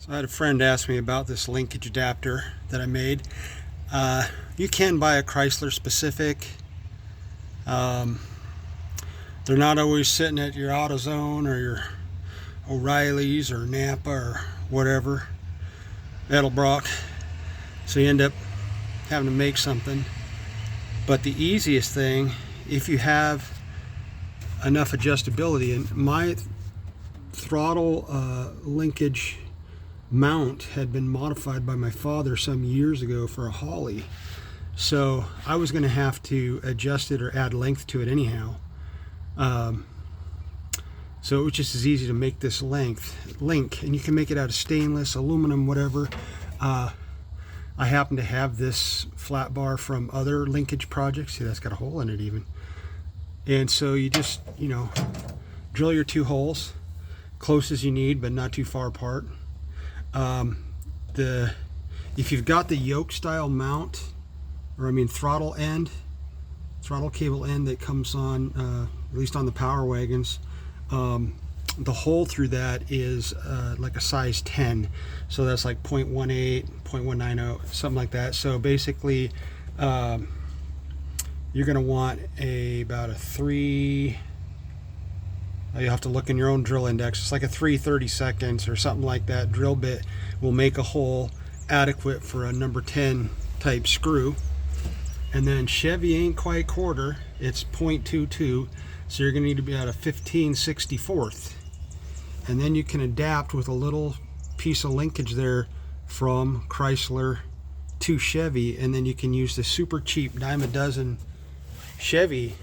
So I had a friend ask me about this linkage adapter that I made. You can buy a Chrysler specific. They're not always sitting at your AutoZone or your O'Reilly's or Napa or whatever, Edelbrock. So you end up having to make something. But the easiest thing, if you have enough adjustability, and my throttle linkage mount had been modified by my father some years ago for a Holly, so I was going to have to adjust it or add length to it anyhow. So it was just as easy to make this link, and you can make it out of stainless, aluminum, whatever. I happen to have this flat bar from other linkage projects. See, that's got a hole in it even. And so you just, drill your 2 holes close as you need, but not too far apart. If you've got the yoke style mount, or throttle cable end that comes on, at least on the Power Wagons, the hole through that is like a size 10, so that's like 0.18, 0.190, something like that. So basically you're going to want about a 3, you have to look in your own drill index, it's like a 3/32 or something like that. Drill bit will make a hole adequate for a number 10 type screw. And then Chevy ain't quite quarter, it's 0.22, so you're going to need to be at a 15/64. And then you can adapt with a little piece of linkage there from Chrysler to Chevy, and then you can use the super cheap dime a dozen Chevy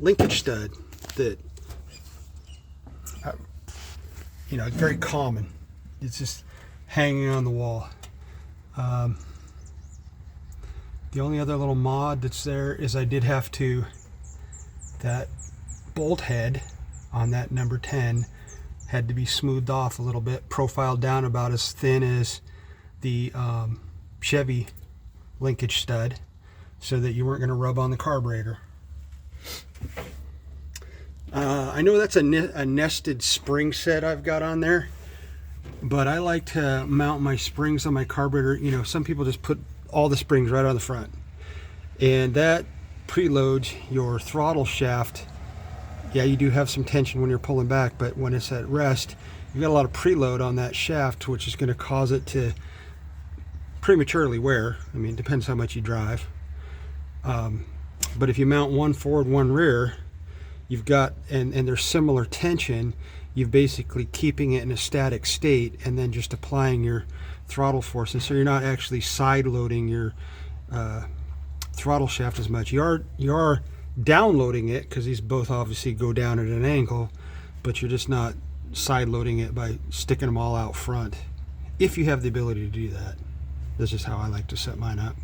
linkage stud that very common. It's just hanging on the wall. The only other little mod that's there is I did have to, that bolt head on that number 10 had to be smoothed off a little bit, profiled down about as thin as the Chevy linkage stud, so that you weren't going to rub on the carburetor. I know that's a nested spring set I've got on there, but I like to mount my springs on my carburetor. Some people just put all the springs right on the front, and that preloads your throttle shaft. Yeah, you do have some tension when you're pulling back, but when it's at rest, you've got a lot of preload on that shaft, which is going to cause it to prematurely wear. It depends how much you drive. But if you mount one forward, one rear, you've got, and there's similar tension, you're basically keeping it in a static state and then just applying your throttle forces, so you're not actually side loading your throttle shaft as much. You are downloading it, because these both obviously go down at an angle, but you're just not side loading it by sticking them all out front, if you have the ability to do that. That's just how I like to set mine up.